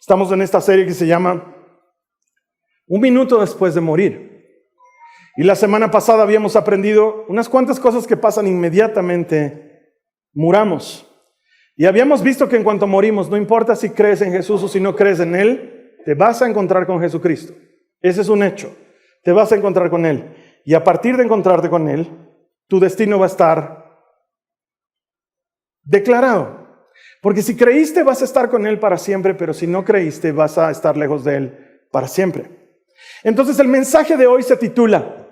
Estamos en esta serie que se llama Un minuto después de morir. Y la semana pasada habíamos aprendido unas cuantas cosas que pasan inmediatamente muramos. Y habíamos visto que en cuanto morimos, no importa si crees en Jesús o si no crees en Él, te vas a encontrar con Jesucristo. Ese es un hecho. Te vas a encontrar con Él. Y a partir de encontrarte con Él, tu destino va a estar declarado. Porque si creíste, vas a estar con Él para siempre, pero si no creíste, vas a estar lejos de Él para siempre. Entonces el mensaje de hoy se titula: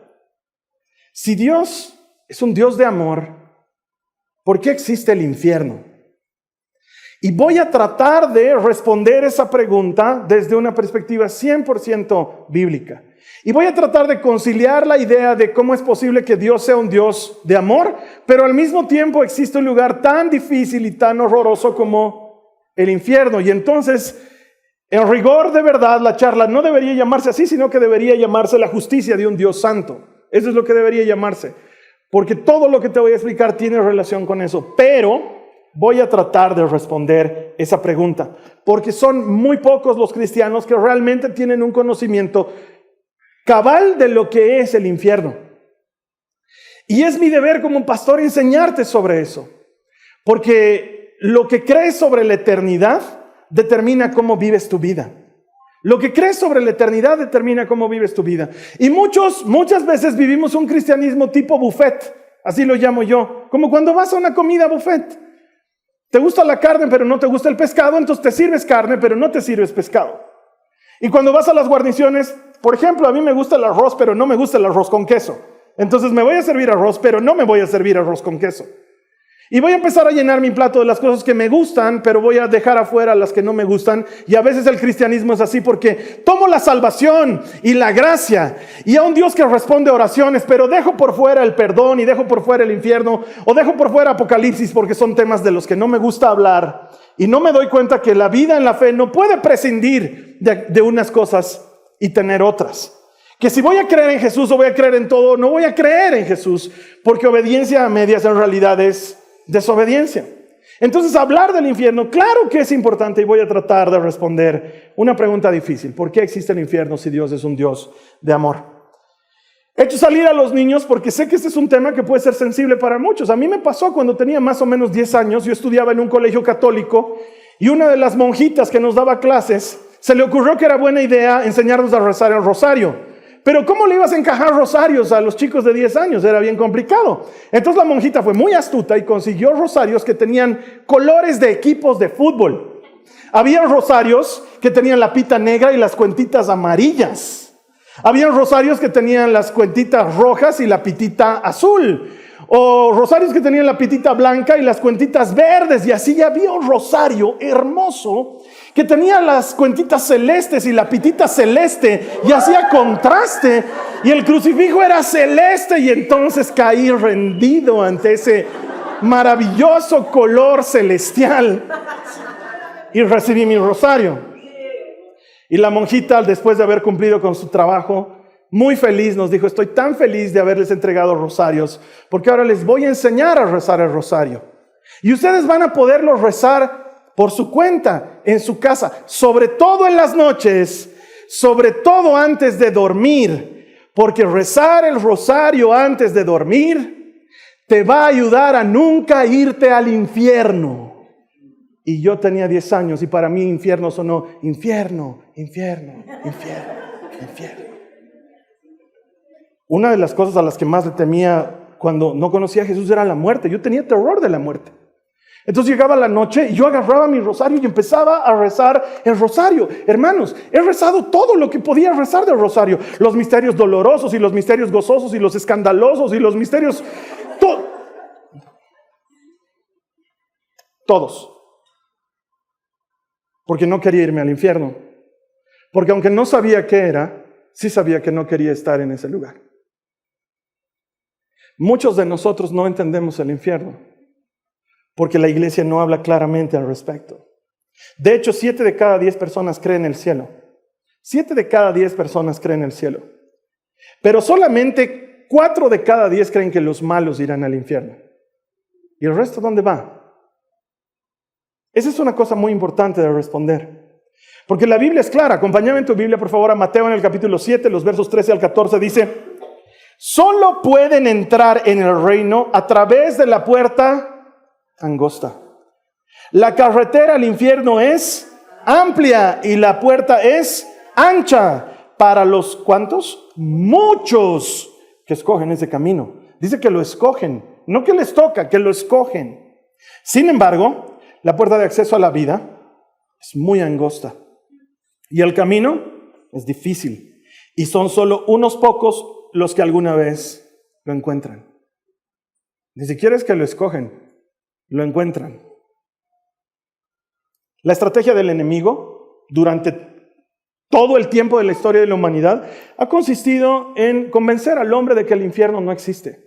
si Dios es un Dios de amor, ¿por qué existe el infierno? Y voy a tratar de responder esa pregunta desde una perspectiva 100% bíblica. Y voy a tratar de conciliar la idea de cómo es posible que Dios sea un Dios de amor, pero al mismo tiempo existe un lugar tan difícil y tan horroroso como el infierno. Y entonces, en rigor de verdad, la charla no debería llamarse así, sino que debería llamarse la justicia de un Dios santo. Eso es lo que debería llamarse, porque todo lo que te voy a explicar tiene relación con eso. Pero voy a tratar de responder esa pregunta, porque son muy pocos los cristianos que realmente tienen un conocimiento cabal de lo que es el infierno. Y es mi deber como pastor enseñarte sobre eso, porque lo que crees sobre la eternidad determina cómo vives tu vida. Lo que crees sobre la eternidad determina cómo vives tu vida. Y muchas veces vivimos un cristianismo tipo buffet, así lo llamo yo, como cuando vas a una comida buffet. Te gusta la carne, pero no te gusta el pescado, entonces te sirves carne, pero no te sirves pescado. Y cuando vas a las guarniciones, por ejemplo, a mí me gusta el arroz, pero no me gusta el arroz con queso. Entonces me voy a servir arroz, pero no me voy a servir arroz con queso. Y voy a empezar a llenar mi plato de las cosas que me gustan, pero voy a dejar afuera las que no me gustan. Y a veces el cristianismo es así porque tomo la salvación y la gracia y a un Dios que responde oraciones, pero dejo por fuera el perdón y dejo por fuera el infierno o dejo por fuera Apocalipsis porque son temas de los que no me gusta hablar. Y no me doy cuenta que la vida en la fe no puede prescindir de unas cosas y tener otras. Que si voy a creer en Jesús o voy a creer en todo, no voy a creer en Jesús, porque obediencia a medias en realidad es desobediencia. Entonces hablar del infierno, claro que es importante, y voy a tratar de responder una pregunta difícil: ¿por qué existe el infierno si Dios es un Dios de amor? He hecho salir a los niños porque sé que este es un tema que puede ser sensible para muchos. A mí me pasó cuando tenía más o menos 10 años, yo estudiaba en un colegio católico y una de las monjitas que nos daba clases se le ocurrió que era buena idea enseñarnos a rezar el rosario. Pero ¿cómo le ibas a encajar rosarios a los chicos de 10 años? Era bien complicado. Entonces la monjita fue muy astuta y consiguió rosarios que tenían colores de equipos de fútbol. Había rosarios que tenían la pita negra y las cuentitas amarillas. Había rosarios que tenían las cuentitas rojas y la pitita azul. O rosarios que tenían la pitita blanca y las cuentitas verdes. Y así había un rosario hermoso que tenía las cuentitas celestes y la pitita celeste y hacía contraste, y el crucifijo era celeste, y entonces caí rendido ante ese maravilloso color celestial y recibí mi rosario. Y la monjita, después de haber cumplido con su trabajo, muy feliz nos dijo: estoy tan feliz de haberles entregado rosarios, porque ahora les voy a enseñar a rezar el rosario. Y ustedes van a poderlo rezar por su cuenta, en su casa, sobre todo en las noches, sobre todo antes de dormir, porque rezar el rosario antes de dormir te va a ayudar a nunca irte al infierno. Y yo tenía 10 años y para mí infierno sonó infierno, infierno, infierno, infierno. Una de las cosas a las que más le temía cuando no conocía a Jesús era la muerte. Yo tenía terror de la muerte. Entonces llegaba la noche y yo agarraba mi rosario y empezaba a rezar el rosario. Hermanos, he rezado todo lo que podía rezar del rosario. Los misterios dolorosos y los misterios gozosos y los escandalosos y los misterios... Todos. Porque no quería irme al infierno. Porque aunque no sabía qué era, sí sabía que no quería estar en ese lugar. Muchos de nosotros no entendemos el infierno porque la iglesia no habla claramente al respecto. De hecho, 7 de cada 10 personas creen en el cielo. 7 de cada 10 personas creen en el cielo. Pero solamente 4 de cada 10 creen que los malos irán al infierno. ¿Y el resto dónde va? Esa es una cosa muy importante de responder. Porque la Biblia es clara. Acompáñame en tu Biblia, por favor, a Mateo en el capítulo 7, los versos 13 al 14. Dice: solo pueden entrar en el reino a través de la puerta angosta. La carretera al infierno es amplia y la puerta es ancha para los ¿cuántos? Muchos que escogen ese camino. Dice que lo escogen, no que les toca, que lo escogen. Sin embargo, la puerta de acceso a la vida es muy angosta y el camino es difícil y son solo unos pocos los que alguna vez lo encuentran. Ni siquiera es que lo escogen, lo encuentran. La estrategia del enemigo durante todo el tiempo de la historia de la humanidad ha consistido en convencer al hombre de que el infierno no existe.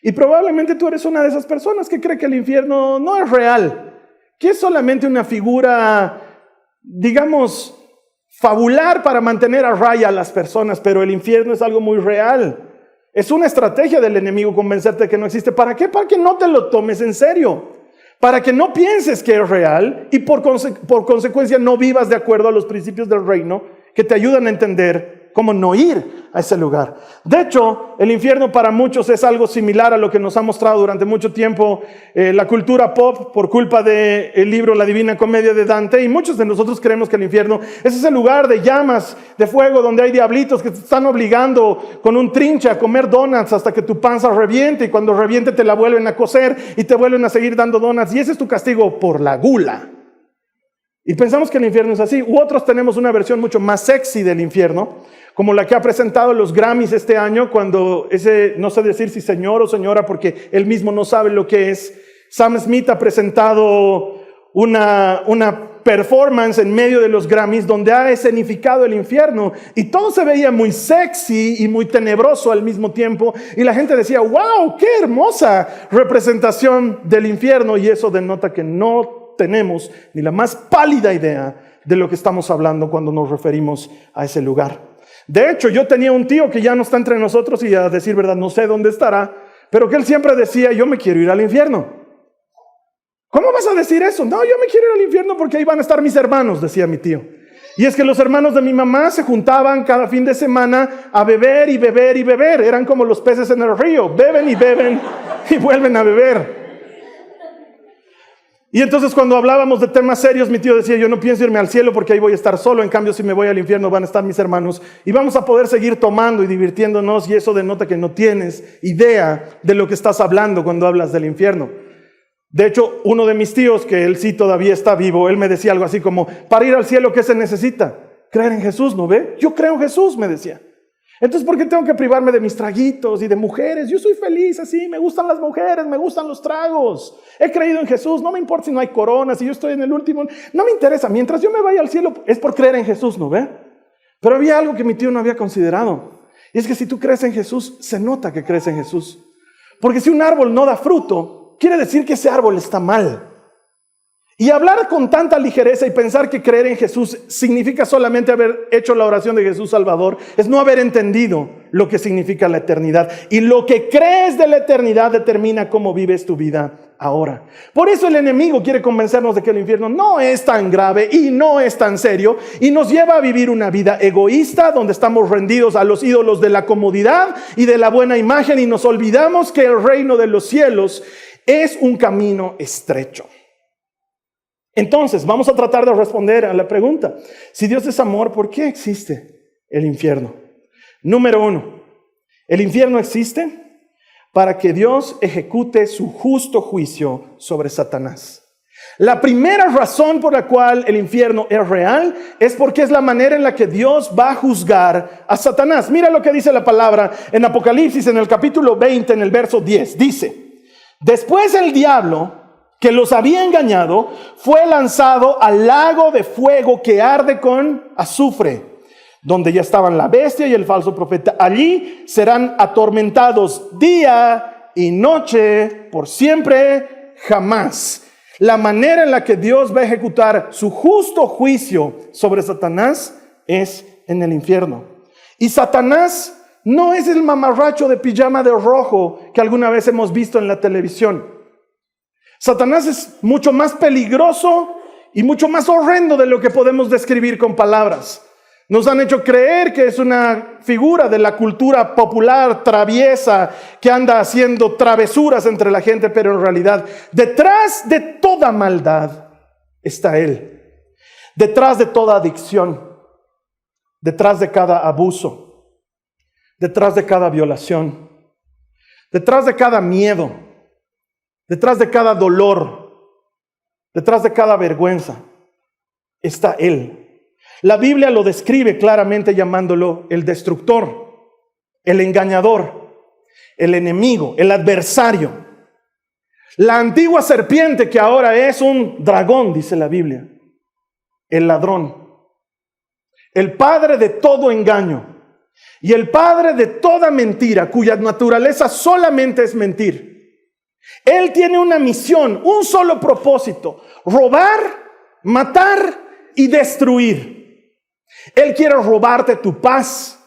Y probablemente tú eres una de esas personas que cree que el infierno no es real, que es solamente una figura, digamos, fabular para mantener a raya a las personas, pero el infierno es algo muy real. Es una estrategia del enemigo convencerte de que no existe. ¿Para qué? Para que no te lo tomes en serio. Para que no pienses que es real y por consecuencia no vivas de acuerdo a los principios del reino que te ayudan a entender cómo no ir a ese lugar. De hecho, el infierno para muchos es algo similar a lo que nos ha mostrado durante mucho tiempo la cultura pop por culpa del libro La Divina Comedia de Dante, y muchos de nosotros creemos que el infierno es ese lugar de llamas, de fuego, donde hay diablitos que te están obligando con un trinche a comer donuts hasta que tu panza reviente, y cuando reviente te la vuelven a coser y te vuelven a seguir dando donuts, y ese es tu castigo por la gula. Y pensamos que el infierno es así. U otros tenemos una versión mucho más sexy del infierno, como la que ha presentado los Grammys este año, cuando ese, no sé decir si señor o señora, porque él mismo no sabe lo que es, Sam Smith ha presentado una performance en medio de los Grammys donde ha escenificado el infierno, y todo se veía muy sexy y muy tenebroso al mismo tiempo, y la gente decía: wow, qué hermosa representación del infierno, y eso denota que no tenemos ni la más pálida idea de lo que estamos hablando cuando nos referimos a ese lugar. De hecho, yo tenía un tío que ya no está entre nosotros, y a decir verdad no sé dónde estará, pero que él siempre decía: yo me quiero ir al infierno. ¿Cómo vas a decir eso? No, yo me quiero ir al infierno porque ahí van a estar mis hermanos, decía mi tío. Y es que los hermanos de mi mamá se juntaban cada fin de semana a beber y beber y beber. Eran como los peces en el río, beben y vuelven a beber. Y entonces cuando hablábamos de temas serios, mi tío decía: yo no pienso irme al cielo porque ahí voy a estar solo, en cambio si me voy al infierno van a estar mis hermanos y vamos a poder seguir tomando y divirtiéndonos, y eso denota que no tienes idea de lo que estás hablando cuando hablas del infierno. De hecho, uno de mis tíos, que él sí todavía está vivo, él me decía algo así como: para ir al cielo, ¿qué se necesita? Creer en Jesús, ¿no ve? Yo creo en Jesús, me decía. Entonces, ¿por qué tengo que privarme de mis traguitos y de mujeres? Yo soy feliz así, me gustan las mujeres, me gustan los tragos. He creído en Jesús, no me importa si no hay coronas, si yo estoy en el último, no me interesa. Mientras yo me vaya al cielo, es por creer en Jesús, ¿no ve? Pero había algo que mi tío no había considerado. Y es que si tú crees en Jesús, se nota que crees en Jesús. Porque si un árbol no da fruto, quiere decir que ese árbol está mal. Y hablar con tanta ligereza y pensar que creer en Jesús significa solamente haber hecho la oración de Jesús Salvador es no haber entendido lo que significa la eternidad. Y lo que crees de la eternidad determina cómo vives tu vida ahora. Por eso el enemigo quiere convencernos de que el infierno no es tan grave y no es tan serio, y nos lleva a vivir una vida egoísta donde estamos rendidos a los ídolos de la comodidad y de la buena imagen, y nos olvidamos que el reino de los cielos es un camino estrecho. Entonces, vamos a tratar de responder a la pregunta: si Dios es amor, ¿por qué existe el infierno? Número 1, el infierno existe para que Dios ejecute su justo juicio sobre Satanás. La primera razón por la cual el infierno es real es porque es la manera en la que Dios va a juzgar a Satanás. Mira lo que dice la palabra en Apocalipsis, en el capítulo 20, en el verso 10. Dice: después el diablo, que los había engañado, fue lanzado al lago de fuego que arde con azufre, donde ya estaban la bestia y el falso profeta. Allí serán atormentados día y noche por siempre jamás. La manera en la que Dios va a ejecutar su justo juicio sobre Satanás es en el infierno. Y Satanás no es el mamarracho de pijama de rojo que alguna vez hemos visto en la televisión. Satanás es mucho más peligroso y mucho más horrendo de lo que podemos describir con palabras. Nos han hecho creer que es una figura de la cultura popular traviesa que anda haciendo travesuras entre la gente, pero en realidad detrás de toda maldad está Él. Detrás de toda adicción, detrás de cada abuso, detrás de cada violación, detrás de cada miedo, detrás de cada dolor, detrás de cada vergüenza, está Él. La Biblia lo describe claramente llamándolo el destructor, el engañador, el enemigo, el adversario. La antigua serpiente que ahora es un dragón, dice la Biblia. El ladrón. El padre de todo engaño. Y el padre de toda mentira, cuya naturaleza solamente es mentir. Él tiene una misión, un solo propósito: robar, matar y destruir. Él quiere robarte tu paz.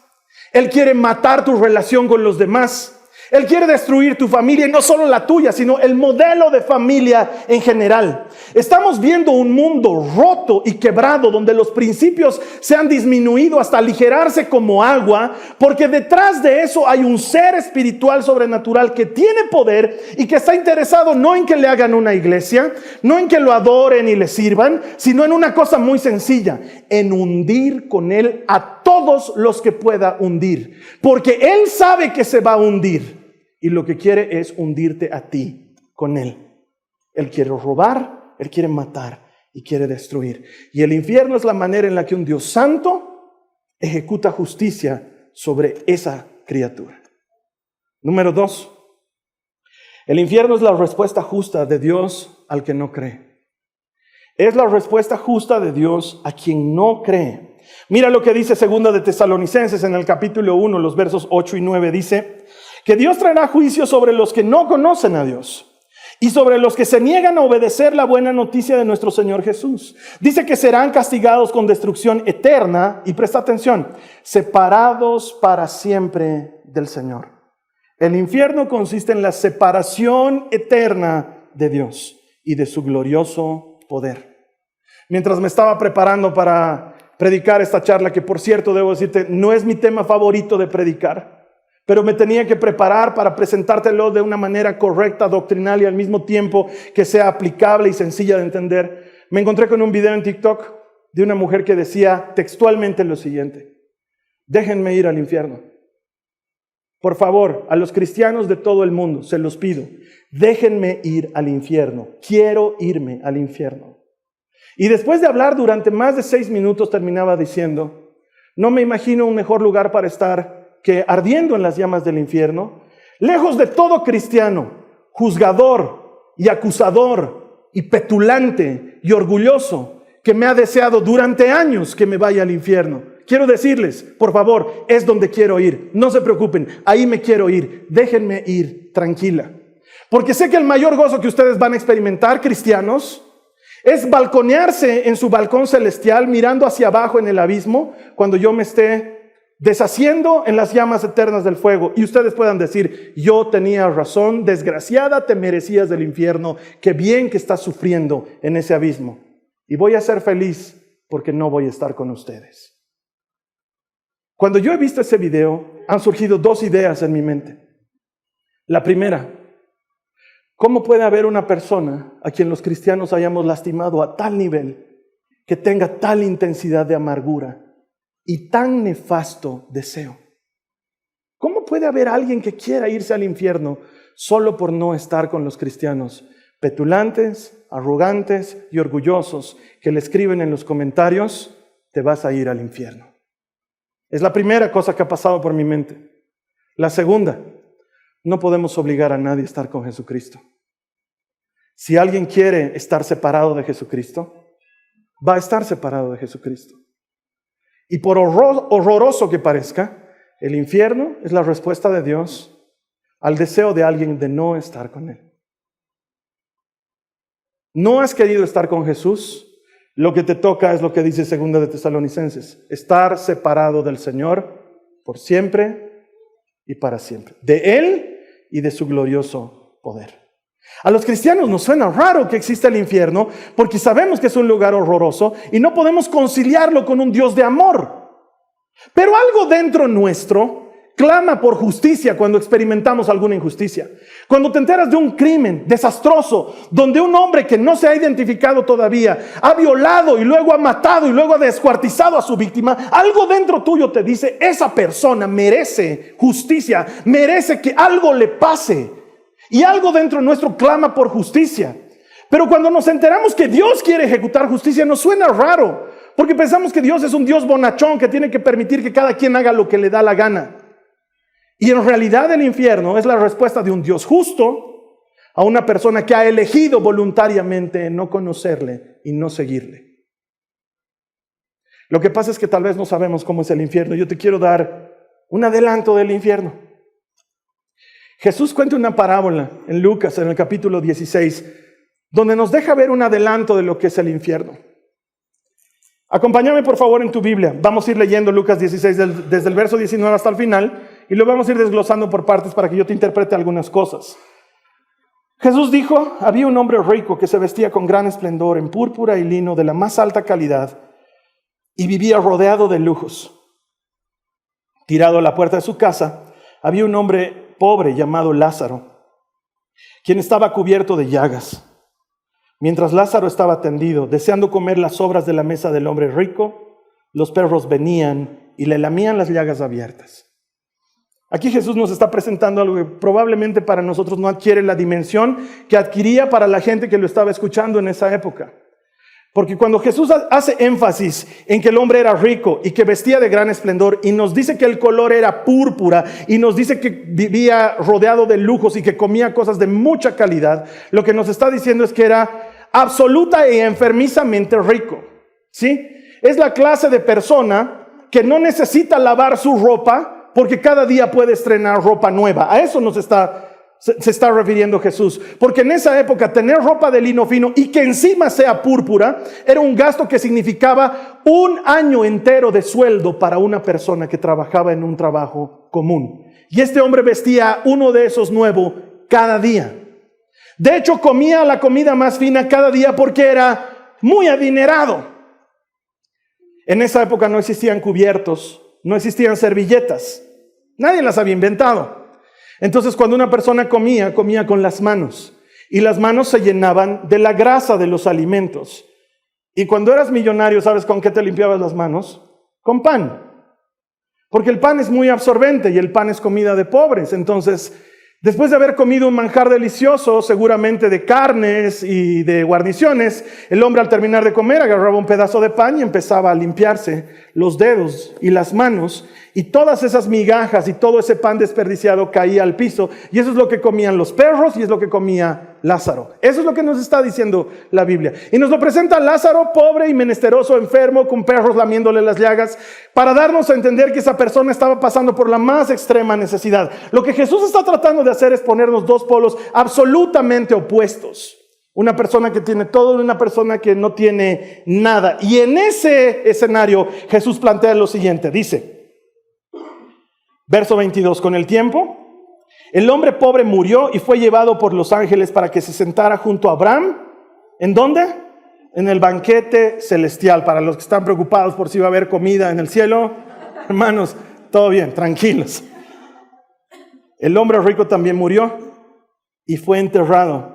Él quiere matar tu relación con los demás. Él quiere destruir tu familia, y no solo la tuya, sino el modelo de familia en general. Estamos viendo un mundo roto y quebrado, donde los principios se han disminuido hasta aligerarse como agua, porque detrás de eso hay un ser espiritual sobrenatural que tiene poder y que está interesado no en que le hagan una iglesia, no en que lo adoren y le sirvan, sino en una cosa muy sencilla: en hundir con Él a todos los que pueda hundir, porque Él sabe que se va a hundir. Y lo que quiere es hundirte a ti con Él. Él quiere robar, Él quiere matar y quiere destruir. Y el infierno es la manera en la que un Dios santo ejecuta justicia sobre esa criatura. Número 2. El infierno es la respuesta justa de Dios al que no cree. Es la respuesta justa de Dios a quien no cree. Mira lo que dice 2 de Tesalonicenses en el capítulo 1, los versos 8 y 9. Dice que Dios traerá juicio sobre los que no conocen a Dios y sobre los que se niegan a obedecer la buena noticia de nuestro Señor Jesús. Dice que serán castigados con destrucción eterna, y presta atención, separados para siempre del Señor. El infierno consiste en la separación eterna de Dios y de su glorioso poder. Mientras me estaba preparando para predicar esta charla, que por cierto debo decirte, no es mi tema favorito de predicar, pero me tenía que preparar para presentártelo de una manera correcta, doctrinal y al mismo tiempo que sea aplicable y sencilla de entender. Me encontré con un video en TikTok de una mujer que decía textualmente lo siguiente: déjenme ir al infierno. Por favor, a los cristianos de todo el mundo, se los pido, déjenme ir al infierno. Quiero irme al infierno. Y después de hablar durante más de 6 minutos terminaba diciendo: no me imagino un mejor lugar para estar que ardiendo en las llamas del infierno, lejos de todo cristiano, juzgador y acusador y petulante y orgulloso, que me ha deseado durante años que me vaya al infierno. Quiero decirles, por favor, es donde quiero ir. No se preocupen, ahí me quiero ir. Déjenme ir tranquila. Porque sé que el mayor gozo que ustedes van a experimentar, cristianos, es balconearse en su balcón celestial, mirando hacia abajo en el abismo, cuando yo me esté deshaciendo en las llamas eternas del fuego, y ustedes puedan decir: yo tenía razón, desgraciada, te merecías del infierno, qué bien que estás sufriendo en ese abismo, y voy a ser feliz porque no voy a estar con ustedes. Cuando yo he visto ese video, han surgido 2 ideas en mi mente. La primera: ¿cómo puede haber una persona a quien los cristianos hayamos lastimado a tal nivel, que tenga tal intensidad de amargura y tan nefasto deseo? ¿Cómo puede haber alguien que quiera irse al infierno solo por no estar con los cristianos petulantes, arrogantes y orgullosos, que le escriben en los comentarios: te vas a ir al infierno? Es la primera cosa que ha pasado por mi mente. La segunda: no podemos obligar a nadie a estar con Jesucristo. Si alguien quiere estar separado de Jesucristo, va a estar separado de Jesucristo. Y por horroroso que parezca, el infierno es la respuesta de Dios al deseo de alguien de no estar con Él. No has querido estar con Jesús, lo que te toca es lo que dice 2 de Tesalonicenses: estar separado del Señor por siempre y para siempre, de Él y de su glorioso poder. A los cristianos nos suena raro que exista el infierno porque sabemos que es un lugar horroroso y no podemos conciliarlo con un Dios de amor. Pero algo dentro nuestro clama por justicia cuando experimentamos alguna injusticia. Cuando te enteras de un crimen desastroso, donde un hombre que no se ha identificado todavía ha violado y luego ha matado y luego ha descuartizado a su víctima, algo dentro tuyo te dice, esa persona merece justicia, merece que algo le pase. Y algo dentro nuestro clama por justicia. Pero cuando nos enteramos que Dios quiere ejecutar justicia, nos suena raro, porque pensamos que Dios es un Dios bonachón que tiene que permitir que cada quien haga lo que le da la gana. Y en realidad el infierno es la respuesta de un Dios justo a una persona que ha elegido voluntariamente no conocerle y no seguirle. Lo que pasa es que tal vez no sabemos cómo es el infierno. Yo te quiero dar un adelanto del infierno. Jesús cuenta una parábola en Lucas, en el capítulo 16, donde nos deja ver un adelanto de lo que es el infierno. Acompáñame por favor en tu Biblia. Vamos a ir leyendo Lucas 16 desde el verso 19 hasta el final y lo vamos a ir desglosando por partes para que yo te interprete algunas cosas. Jesús dijo, había un hombre rico que se vestía con gran esplendor en púrpura y lino de la más alta calidad y vivía rodeado de lujos. Tirado a la puerta de su casa, había un hombre pobre llamado Lázaro, quien estaba cubierto de llagas. Mientras Lázaro estaba tendido, deseando comer las sobras de la mesa del hombre rico, los perros venían y le lamían las llagas abiertas. Aquí Jesús nos está presentando algo que probablemente para nosotros no adquiere la dimensión que adquiría para la gente que lo estaba escuchando en esa época. Porque cuando Jesús hace énfasis en que el hombre era rico y que vestía de gran esplendor y nos dice que el color era púrpura y nos dice que vivía rodeado de lujos y que comía cosas de mucha calidad, lo que nos está diciendo es que era absoluta e enfermizamente rico, ¿sí? Es la clase de persona que no necesita lavar su ropa porque cada día puede estrenar ropa nueva. A eso se está refiriendo Jesús. Porque en esa época tener ropa de lino fino y que encima sea púrpura era un gasto que significaba un año entero de sueldo para una persona que trabajaba en un trabajo común. Y este hombre vestía uno de esos nuevo cada día. De hecho, comía la comida más fina cada día porque era muy adinerado. En esa época no existían cubiertos, no existían servilletas. Nadie las había inventado. Entonces, cuando una persona comía con las manos. Y las manos se llenaban de la grasa de los alimentos. Y cuando eras millonario, ¿sabes con qué te limpiabas las manos? Con pan. Porque el pan es muy absorbente y el pan es comida de pobres. Entonces, después de haber comido un manjar delicioso, seguramente de carnes y de guarniciones, el hombre al terminar de comer agarraba un pedazo de pan y empezaba a limpiarse los dedos y las manos, y todas esas migajas y todo ese pan desperdiciado caía al piso, y eso es lo que comían los perros y es lo que comía Lázaro. Eso es lo que nos está diciendo la Biblia. Y nos lo presenta Lázaro, pobre y menesteroso, enfermo, con perros lamiéndole las llagas, para darnos a entender que esa persona estaba pasando por la más extrema necesidad. Lo que Jesús está tratando de hacer es ponernos dos polos absolutamente opuestos. Una persona que tiene todo y una persona que no tiene nada. Y en ese escenario Jesús plantea lo siguiente, dice, verso 22, con el tiempo, el hombre pobre murió y fue llevado por los ángeles para que se sentara junto a Abraham. ¿En dónde? En el banquete celestial. Para los que están preocupados por si va a haber comida en el cielo, hermanos, todo bien, tranquilos. El hombre rico también murió y fue enterrado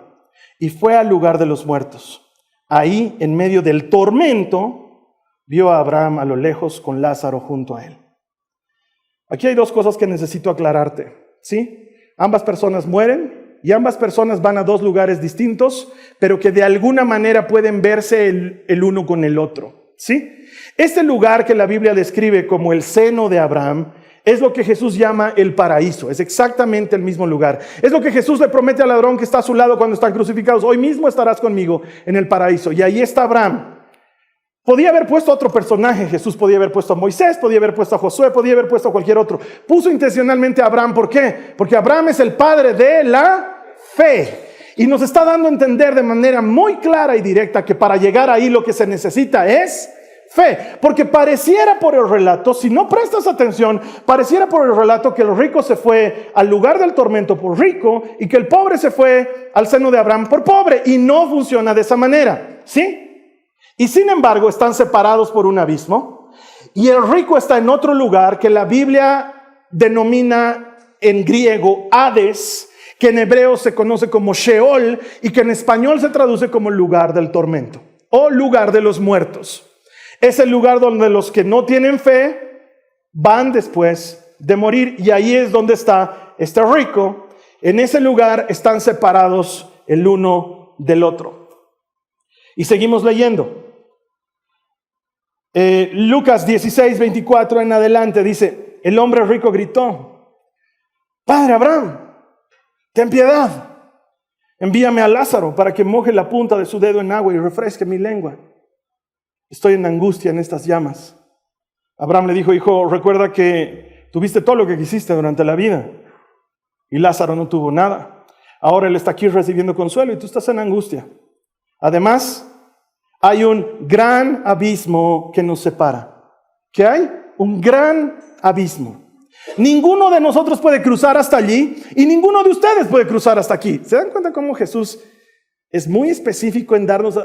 y fue al lugar de los muertos. Ahí, en medio del tormento, vio a Abraham a lo lejos con Lázaro junto a él. Aquí hay dos cosas que necesito aclararte, ¿sí? Ambas personas mueren y ambas personas van a dos lugares distintos, pero que de alguna manera pueden verse el uno con el otro, ¿sí? Este lugar que la Biblia describe como el seno de Abraham es lo que Jesús llama el paraíso. Es exactamente el mismo lugar. Es lo que Jesús le promete al ladrón que está a su lado cuando están crucificados. Hoy mismo estarás conmigo en el paraíso. Y ahí está Abraham. Podía haber puesto a otro personaje. Jesús podía haber puesto a Moisés, podía haber puesto a Josué, podía haber puesto a cualquier otro. Puso intencionalmente a Abraham. ¿Por qué? Porque Abraham es el padre de la fe. Y nos está dando a entender de manera muy clara y directa que para llegar ahí lo que se necesita es Fe, porque pareciera por el relato, si no prestas atención, pareciera por el relato que el rico se fue al lugar del tormento por rico y que el pobre se fue al seno de Abraham por pobre, y no funciona de esa manera, ¿sí? Y sin embargo están separados por un abismo, y el rico está en otro lugar que la Biblia denomina en griego Hades, que en hebreo se conoce como Sheol y que en español se traduce como lugar del tormento o lugar de los muertos. Es el lugar donde los que no tienen fe van después de morir, y ahí es donde está este rico. En ese lugar están separados el uno del otro. Y seguimos leyendo. Lucas 16, 24 en adelante dice: el hombre rico gritó: Padre Abraham, ten piedad, envíame a Lázaro para que moje la punta de su dedo en agua y refresque mi lengua. Estoy en angustia en estas llamas. Abraham le dijo: hijo, recuerda que tuviste todo lo que quisiste durante la vida y Lázaro no tuvo nada. Ahora él está aquí recibiendo consuelo y tú estás en angustia. Además, hay un gran abismo que nos separa. ¿Qué hay? Un gran abismo. Ninguno de nosotros puede cruzar hasta allí y ninguno de ustedes puede cruzar hasta aquí. ¿Se dan cuenta cómo Jesús es muy específico en darnos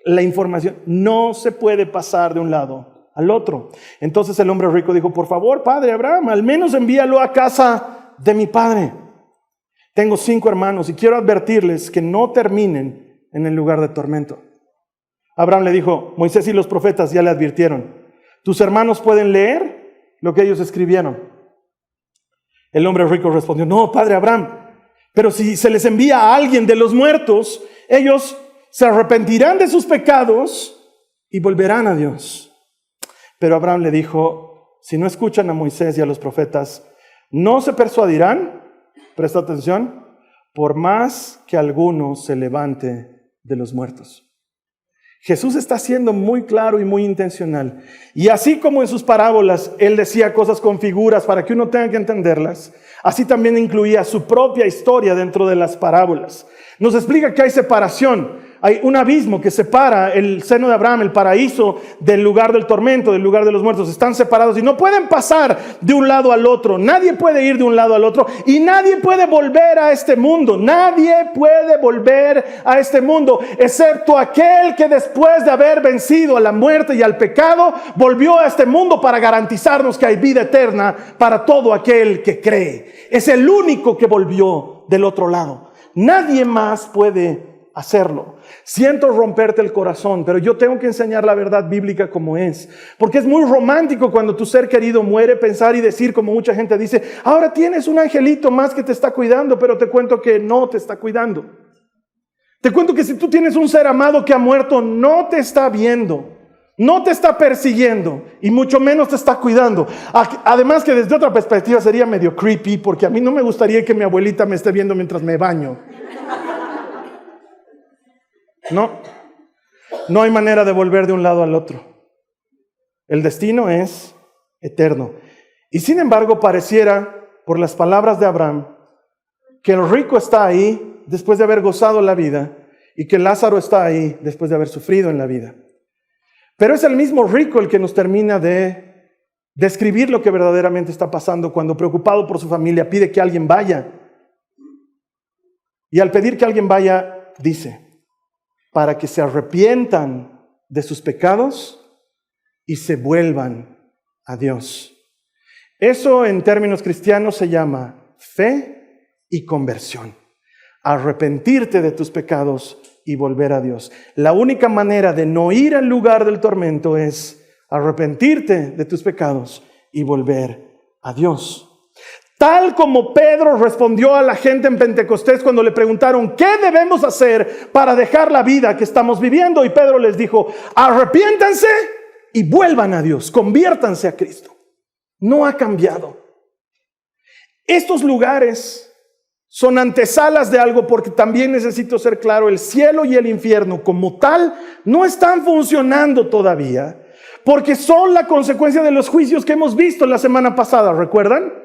la información? No se puede pasar de un lado al otro. Entonces el hombre rico dijo: por favor, padre Abraham, al menos envíalo a casa de mi padre. Tengo 5 hermanos y quiero advertirles que no terminen en el lugar de tormento. Abraham le dijo: Moisés y los profetas ya le advirtieron. ¿Tus hermanos pueden leer lo que ellos escribieron? El hombre rico respondió: no, padre Abraham, pero si se les envía a alguien de los muertos, ellos se arrepentirán de sus pecados y volverán a Dios. Pero Abraham le dijo: si no escuchan a Moisés y a los profetas, no se persuadirán, presta atención, por más que alguno se levante de los muertos. Jesús está siendo muy claro y muy intencional. Y así como en sus parábolas Él decía cosas con figuras para que uno tenga que entenderlas, así también incluía su propia historia dentro de las parábolas. Nos explica que hay separación. Hay un abismo que separa el seno de Abraham, el paraíso, del lugar del tormento, del lugar de los muertos. Están separados y no pueden pasar de un lado al otro. Nadie puede ir de un lado al otro y nadie puede volver a este mundo. Nadie puede volver a este mundo, excepto aquel que después de haber vencido a la muerte y al pecado, volvió a este mundo para garantizarnos que hay vida eterna para todo aquel que cree. Es el único que volvió del otro lado. Nadie más puede hacerlo. Siento romperte el corazón, pero yo tengo que enseñar la verdad bíblica como es, porque es muy romántico cuando tu ser querido muere pensar y decir, como mucha gente dice: ahora tienes un angelito más que te está cuidando. Pero te cuento que no te está cuidando. Te cuento que si tú tienes un ser amado que ha muerto, no te está viendo, no te está persiguiendo y mucho menos te está cuidando. Además que desde otra perspectiva sería medio creepy, porque a mí no me gustaría que mi abuelita me esté viendo mientras me baño. No hay manera de volver de un lado al otro. El destino es eterno. Y sin embargo, pareciera, por las palabras de Abraham, que el rico está ahí después de haber gozado la vida y que Lázaro está ahí después de haber sufrido en la vida. Pero es el mismo rico el que nos termina de describir lo que verdaderamente está pasando cuando, preocupado por su familia, pide que alguien vaya. Y al pedir que alguien vaya, dice: para que se arrepientan de sus pecados y se vuelvan a Dios. Eso en términos cristianos se llama fe y conversión. Arrepentirte de tus pecados y volver a Dios. La única manera de no ir al lugar del tormento es arrepentirte de tus pecados y volver a Dios. Tal como Pedro respondió a la gente en Pentecostés cuando le preguntaron: ¿qué debemos hacer para dejar la vida que estamos viviendo? Y Pedro les dijo: arrepiéntanse y vuelvan a Dios, conviértanse a Cristo. No ha cambiado. Estos lugares son antesalas de algo, porque también necesito ser claro: el cielo y el infierno como tal no están funcionando todavía, porque son la consecuencia de los juicios que hemos visto la semana pasada, ¿recuerdan?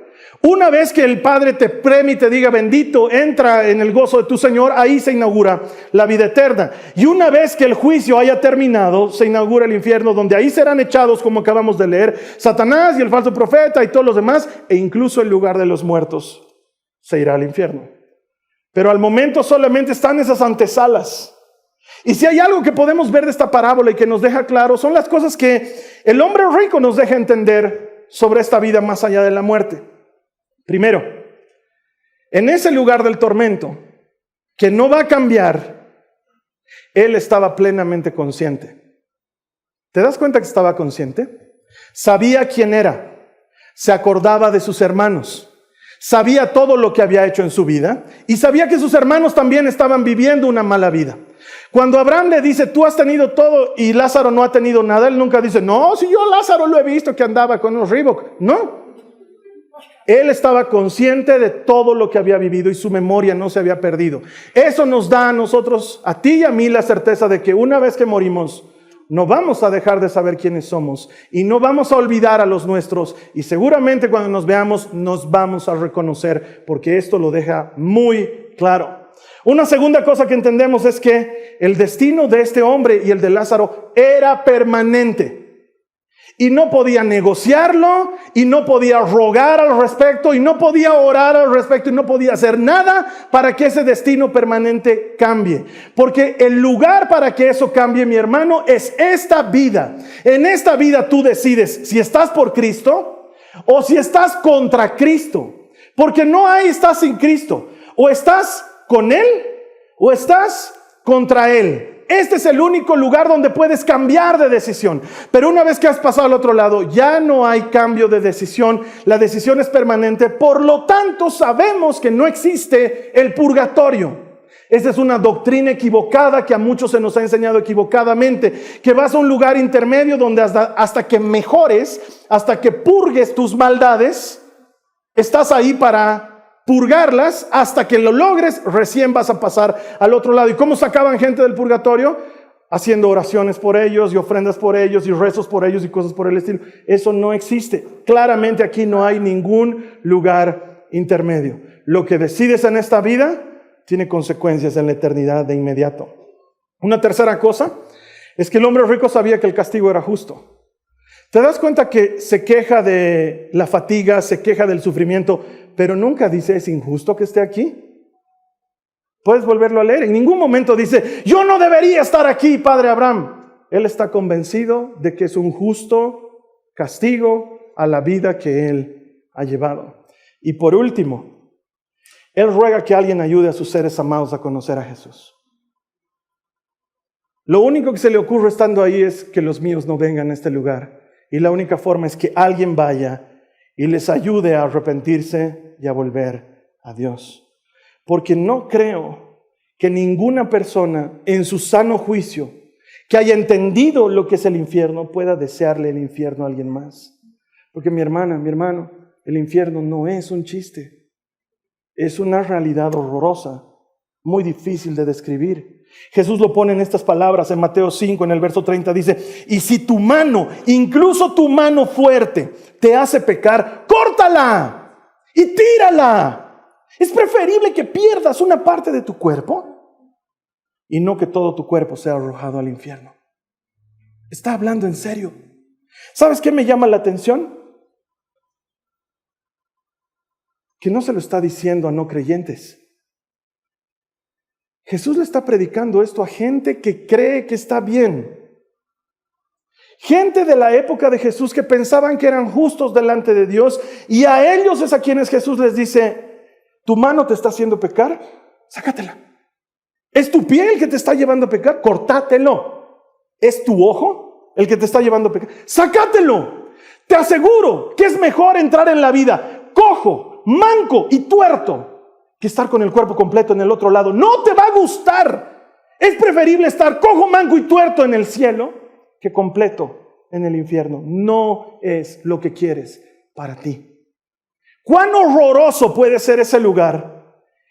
Una vez que el Padre te premie y te diga bendito, entra en el gozo de tu Señor, ahí se inaugura la vida eterna. Y una vez que el juicio haya terminado, se inaugura el infierno, donde ahí serán echados, como acabamos de leer, Satanás y el falso profeta y todos los demás, e incluso el lugar de los muertos se irá al infierno. Pero al momento solamente están esas antesalas. Y si hay algo que podemos ver de esta parábola y que nos deja claro, son las cosas que el hombre rico nos deja entender sobre esta vida más allá de la muerte. Primero, en ese lugar del tormento, que no va a cambiar, él estaba plenamente consciente. ¿Te das cuenta que estaba consciente? Sabía quién era, se acordaba de sus hermanos, sabía todo lo que había hecho en su vida y sabía que sus hermanos también estaban viviendo una mala vida. Cuando Abraham le dice, tú has tenido todo y Lázaro no ha tenido nada, él nunca dice, no, si yo a Lázaro lo he visto que andaba con los Reebok. No. Él estaba consciente de todo lo que había vivido y su memoria no se había perdido. Eso nos da a nosotros, a ti y a mí, la certeza de que una vez que morimos, no vamos a dejar de saber quiénes somos y no vamos a olvidar a los nuestros. Y seguramente cuando nos veamos, nos vamos a reconocer, porque esto lo deja muy claro. Una segunda cosa que entendemos es que el destino de este hombre y el de Lázaro era permanente. Y no podía negociarlo, y no podía rogar al respecto, y no podía orar al respecto, y no podía hacer nada para que ese destino permanente cambie. Porque el lugar para que eso cambie, mi hermano, es esta vida. En esta vida tú decides si estás por Cristo o si estás contra Cristo. Porque no hay estás sin Cristo. O estás con Él o estás contra Él. Este es el único lugar donde puedes cambiar de decisión. Pero una vez que has pasado al otro lado, ya no hay cambio de decisión. La decisión es permanente. Por lo tanto, sabemos que no existe el purgatorio. Esa es una doctrina equivocada que a muchos se nos ha enseñado equivocadamente. Que vas a un lugar intermedio donde hasta que mejores, hasta que purgues tus maldades, estás ahí para purgarlas, hasta que lo logres, recién vas a pasar al otro lado. ¿Y cómo sacaban gente del purgatorio? Haciendo oraciones por ellos y ofrendas por ellos y rezos por ellos y cosas por el estilo. Eso no existe. Claramente aquí no hay ningún lugar intermedio. Lo que decides en esta vida tiene consecuencias en la eternidad de inmediato. Una tercera cosa es que el hombre rico sabía que el castigo era justo. ¿Te das cuenta que se queja de la fatiga, se queja del sufrimiento, pero nunca dice, ¿es injusto que esté aquí? Puedes volverlo a leer. En ningún momento dice, yo no debería estar aquí, padre Abraham. Él está convencido de que es un justo castigo a la vida que él ha llevado. Y por último, él ruega que alguien ayude a sus seres amados a conocer a Jesús. Lo único que se le ocurre estando ahí es que los míos no vengan a este lugar. Y la única forma es que alguien vaya y les ayude a arrepentirse y a volver a Dios. Porque no creo que ninguna persona en su sano juicio que haya entendido lo que es el infierno pueda desearle el infierno a alguien más. Porque mi hermana, mi hermano, el infierno no es un chiste. Es una realidad horrorosa, muy difícil de describir. Jesús lo pone en estas palabras en Mateo 5, en el verso 30, dice, y si tu mano, incluso tu mano fuerte, te hace pecar, córtala y tírala. Es preferible que pierdas una parte de tu cuerpo y no que todo tu cuerpo sea arrojado al infierno. Está hablando en serio. ¿Sabes qué me llama la atención? Que no se lo está diciendo a no creyentes. Jesús le está predicando esto a gente que cree que está bien. Gente de la época de Jesús que pensaban que eran justos delante de Dios, y a ellos es a quienes Jesús les dice, ¿tu mano te está haciendo pecar? Sácatela. ¿Es tu pie el que te está llevando a pecar? Cortátelo. ¿Es tu ojo el que te está llevando a pecar? Sácatelo. Te aseguro que es mejor entrar en la vida cojo, manco y tuerto que estar con el cuerpo completo en el otro lado. No te va a gustar. Es preferible estar cojo, manco y tuerto en el cielo que completo en el infierno. No es lo que quieres para ti. ¿Cuán horroroso puede ser ese lugar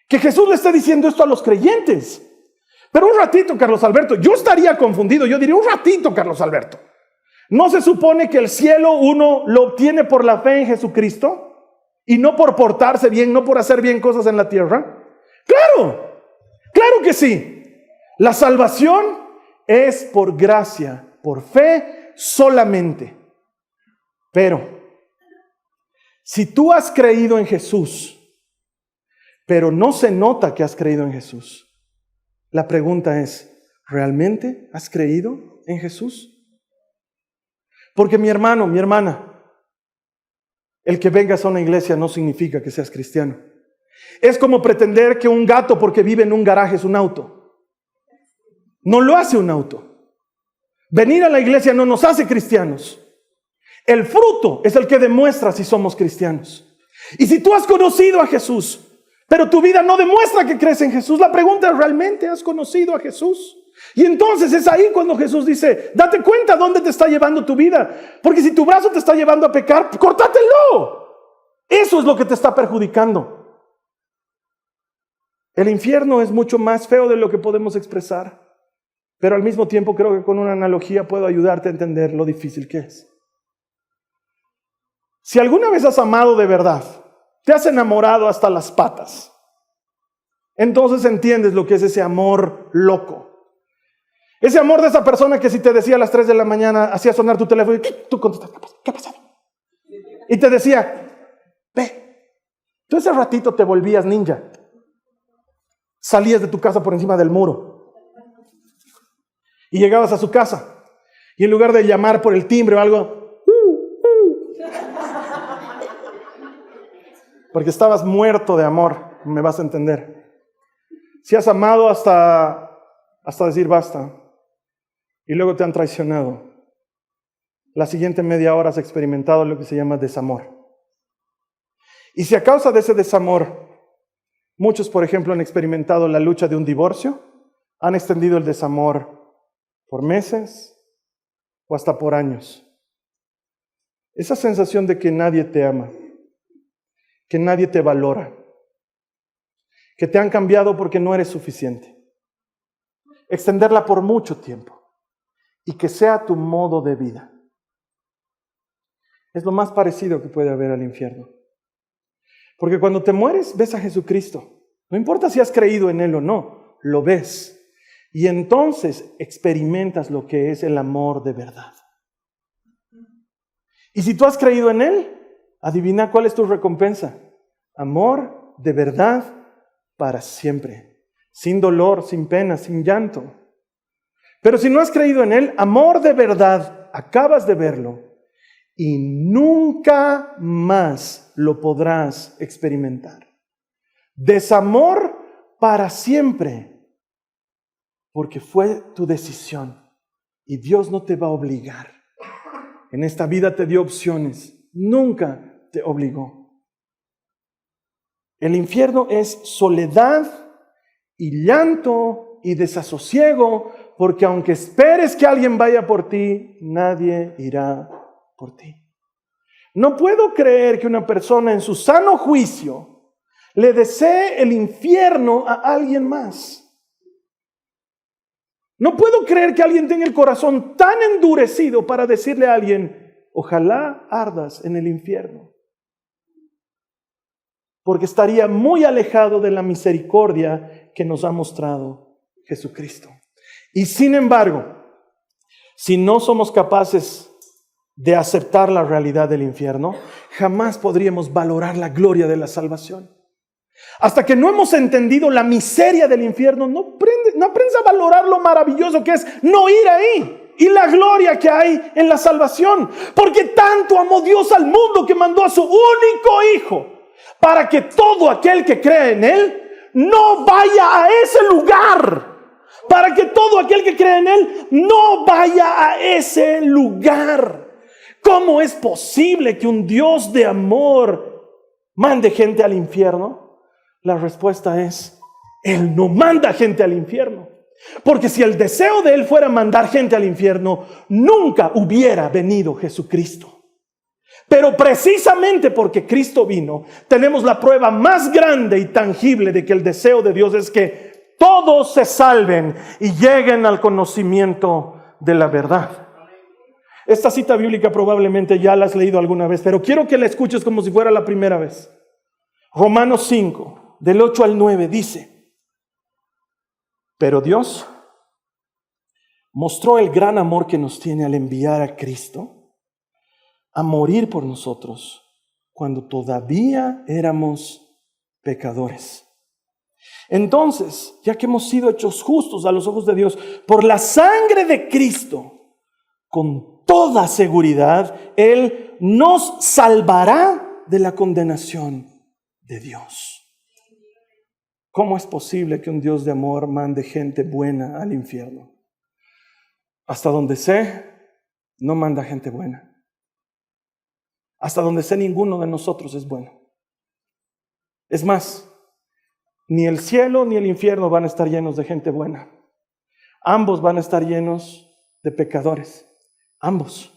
que Jesús le esté diciendo esto a los creyentes? Pero un ratito, Carlos Alberto, yo estaría confundido. Yo diría, un ratito, Carlos Alberto. ¿No se supone que el cielo uno lo obtiene por la fe en Jesucristo? y no por portarse bien, no por hacer bien cosas en la tierra? Claro, claro que sí. La salvación es por gracia, por fe solamente. Pero si tú has creído en Jesús, pero no se nota que has creído en Jesús, la pregunta es, ¿realmente has creído en Jesús? Porque mi hermano, mi hermana, el que vengas a una iglesia no significa que seas cristiano. Es como pretender que un gato porque vive en un garaje es un auto. No lo hace un auto. Venir a la iglesia no nos hace cristianos. El fruto es el que demuestra si somos cristianos. Y si tú has conocido a Jesús, pero tu vida no demuestra que crees en Jesús, la pregunta es, ¿realmente has conocido a Jesús? Y entonces es ahí cuando Jesús dice, date cuenta dónde te está llevando tu vida. Porque si tu brazo te está llevando a pecar, córtatelo. Eso es lo que te está perjudicando. El infierno es mucho más feo de lo que podemos expresar. Pero al mismo tiempo creo que con una analogía puedo ayudarte a entender lo difícil que es. Si alguna vez has amado de verdad, te has enamorado hasta las patas, entonces entiendes lo que es ese amor loco. Ese amor de esa persona que si te decía a las 3 de la mañana, hacía sonar tu teléfono y tú contestas, ¿qué ha pasado? Y te decía, ve, tú ese ratito te volvías ninja. Salías de tu casa por encima del muro. Y llegabas a su casa. Y en lugar de llamar por el timbre o algo, porque estabas muerto de amor, me vas a entender. Si has amado hasta decir basta, y luego te han traicionado, la siguiente media hora has experimentado lo que se llama desamor. Y si a causa de ese desamor, muchos, por ejemplo, han experimentado la lucha de un divorcio, han extendido el desamor por meses o hasta por años. Esa sensación de que nadie te ama, que nadie te valora, que te han cambiado porque no eres suficiente. Extenderla por mucho tiempo y que sea tu modo de vida. Es lo más parecido que puede haber al infierno. Porque cuando te mueres, ves a Jesucristo. No importa si has creído en Él o no, lo ves. Y entonces experimentas lo que es el amor de verdad. Y si tú has creído en Él, adivina cuál es tu recompensa. Amor de verdad para siempre. Sin dolor, sin pena, sin llanto. Pero si no has creído en Él, amor de verdad, acabas de verlo y nunca más lo podrás experimentar. Desamor para siempre, porque fue tu decisión y Dios no te va a obligar. En esta vida te dio opciones, nunca te obligó. El infierno es soledad y llanto y desasosiego, porque aunque esperes que alguien vaya por ti, nadie irá por ti. No puedo creer que una persona en su sano juicio le desee el infierno a alguien más. No puedo creer que alguien tenga el corazón tan endurecido para decirle a alguien, ojalá ardas en el infierno. Porque estaría muy alejado de la misericordia que nos ha mostrado Jesucristo. Y sin embargo, si no somos capaces de aceptar la realidad del infierno, jamás podríamos valorar la gloria de la salvación. Hasta que no hemos entendido la miseria del infierno, no aprendes a valorar lo maravilloso que es no ir ahí y la gloria que hay en la salvación. Porque tanto amó Dios al mundo que mandó a su único Hijo para que todo aquel que cree en Él no vaya a ese lugar. Para que todo aquel que cree en Él no vaya a ese lugar. ¿Cómo es posible que un Dios de amor mande gente al infierno? La respuesta es, Él no manda gente al infierno. Porque si el deseo de Él fuera mandar gente al infierno, nunca hubiera venido Jesucristo. Pero precisamente porque Cristo vino, tenemos la prueba más grande y tangible de que el deseo de Dios es que todos se salven y lleguen al conocimiento de la verdad. Esta cita bíblica probablemente ya la has leído alguna vez, pero quiero que la escuches como si fuera la primera vez. Romanos 5, del 8 al 9 dice: pero Dios mostró el gran amor que nos tiene al enviar a Cristo a morir por nosotros cuando todavía éramos pecadores. Entonces, ya que hemos sido hechos justos a los ojos de Dios por la sangre de Cristo, con toda seguridad, Él nos salvará de la condenación de Dios. ¿Cómo es posible que un Dios de amor mande gente buena al infierno? Hasta donde sé, no manda gente buena. Hasta donde sé, ninguno de nosotros es bueno. Es más, ni el cielo ni el infierno van a estar llenos de gente buena. Ambos van a estar llenos de pecadores. Ambos.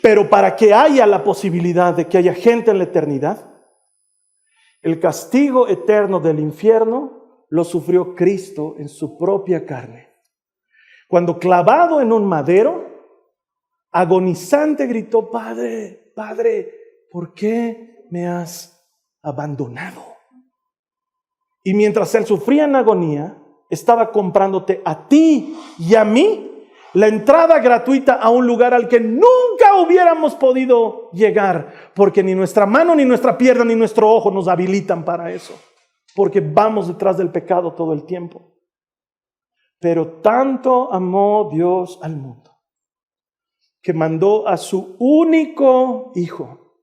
Pero para que haya la posibilidad de que haya gente en la eternidad, el castigo eterno del infierno lo sufrió Cristo en su propia carne. Cuando clavado en un madero, agonizante gritó: Padre, Padre, ¿por qué me has abandonado? Y mientras Él sufría en agonía, estaba comprándote a ti y a mí la entrada gratuita a un lugar al que nunca hubiéramos podido llegar, porque ni nuestra mano, ni nuestra pierna, ni nuestro ojo nos habilitan para eso, porque vamos detrás del pecado todo el tiempo. Pero tanto amó Dios al mundo, que mandó a su único Hijo,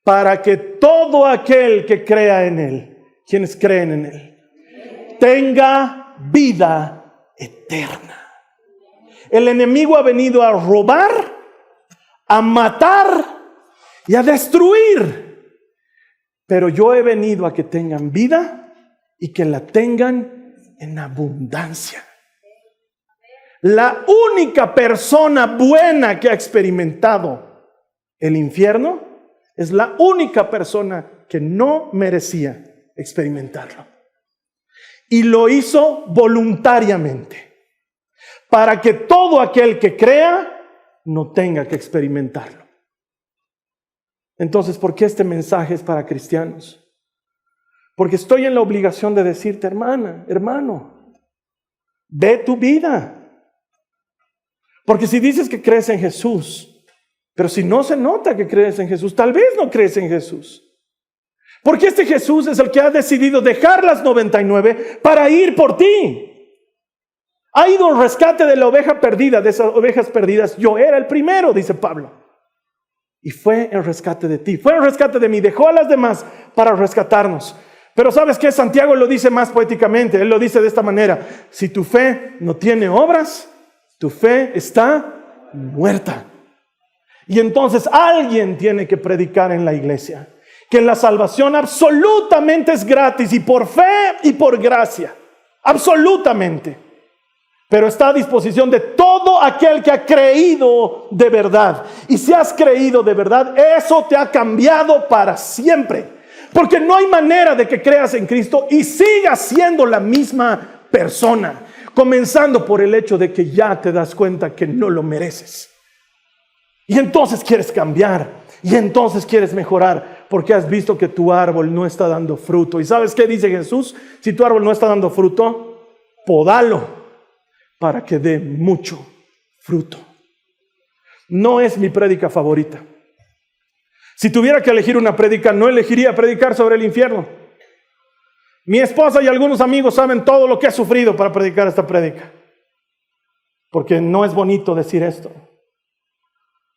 para que todo aquel que crea en Él, quienes creen en Él, tenga vida eterna. El enemigo ha venido a robar, a matar y a destruir. Pero yo he venido a que tengan vida y que la tengan en abundancia. La única persona buena que ha experimentado el infierno es la única persona que no merecía experimentarlo. Y lo hizo voluntariamente, para que todo aquel que crea no tenga que experimentarlo. Entonces, ¿por qué este mensaje es para cristianos? Porque estoy en la obligación de decirte: hermana, hermano, ve tu vida. Porque si dices que crees en Jesús, pero si no se nota que crees en Jesús, tal vez no crees en Jesús. Porque este Jesús es el que ha decidido dejar las 99 para ir por ti. Ha ido al rescate de la oveja perdida, de esas ovejas perdidas. Yo era el primero, dice Pablo. Y fue el rescate de ti, fue el rescate de mí. Dejó a las demás para rescatarnos. Pero ¿sabes qué? Santiago lo dice más poéticamente. Él lo dice de esta manera: si tu fe no tiene obras, tu fe está muerta. Y entonces alguien tiene que predicar en la iglesia que la salvación absolutamente es gratis, y por fe y por gracia, absolutamente. Pero está a disposición de todo aquel que ha creído de verdad. Y si has creído de verdad, eso te ha cambiado para siempre. Porque no hay manera de que creas en Cristo y sigas siendo la misma persona. Comenzando por el hecho de que ya te das cuenta que no lo mereces. Y entonces quieres cambiar. Y entonces quieres mejorar. Porque has visto que tu árbol no está dando fruto. ¿Y sabes qué dice Jesús? Si tu árbol no está dando fruto, podalo, para que dé mucho fruto. No es mi prédica favorita. Si tuviera que elegir una prédica, no elegiría predicar sobre el infierno. Mi esposa y algunos amigos saben todo lo que he sufrido para predicar esta prédica, porque no es bonito decir esto.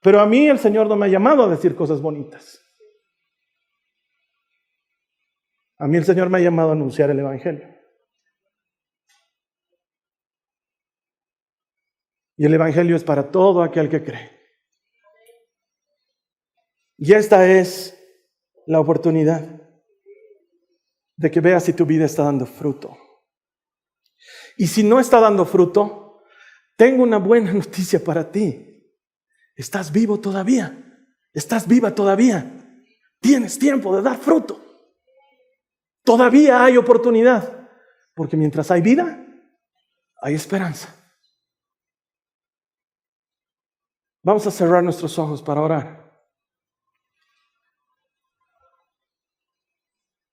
Pero a mí el Señor no me ha llamado a decir cosas bonitas. A mí el Señor me ha llamado a anunciar el Evangelio. Y el Evangelio es para todo aquel que cree. Y esta es la oportunidad de que veas si tu vida está dando fruto. Y si no está dando fruto, tengo una buena noticia para ti. Estás vivo todavía. Estás viva todavía. Tienes tiempo de dar fruto. Todavía hay oportunidad. Porque mientras hay vida, hay esperanza. Vamos a cerrar nuestros ojos para orar.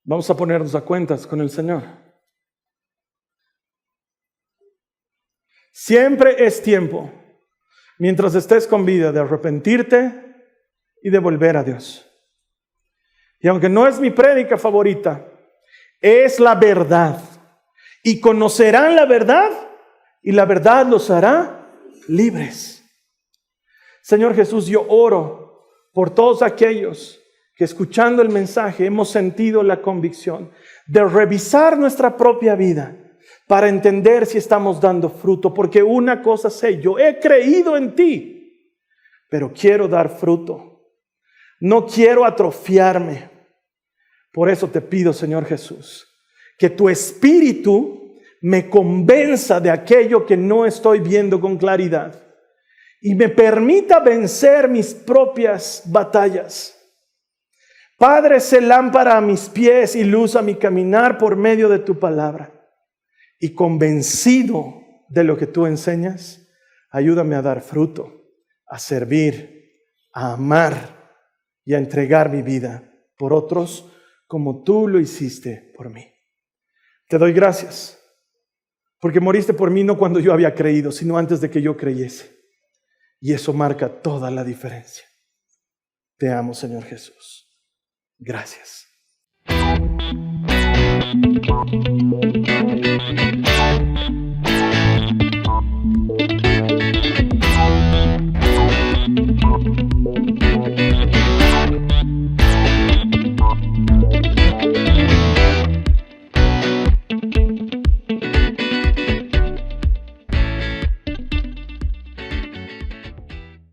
Vamos a ponernos a cuentas con el Señor. Siempre es tiempo, mientras estés con vida, de arrepentirte y de volver a Dios. Y aunque no es mi prédica favorita, es la verdad. Y conocerán la verdad, y la verdad los hará libres. Señor Jesús, yo oro por todos aquellos que escuchando el mensaje hemos sentido la convicción de revisar nuestra propia vida para entender si estamos dando fruto. Porque una cosa sé, yo he creído en ti, pero quiero dar fruto. No quiero atrofiarme. Por eso te pido, Señor Jesús, que tu Espíritu me convenza de aquello que no estoy viendo con claridad y me permita vencer mis propias batallas. Padre, sé lámpara a mis pies y luz a mi caminar por medio de tu palabra. Y convencido de lo que tú enseñas, ayúdame a dar fruto, a servir, a amar y a entregar mi vida por otros como tú lo hiciste por mí. Te doy gracias, porque moriste por mí no cuando yo había creído, sino antes de que yo creyese. Y eso marca toda la diferencia. Te amo, Señor Jesús. Gracias.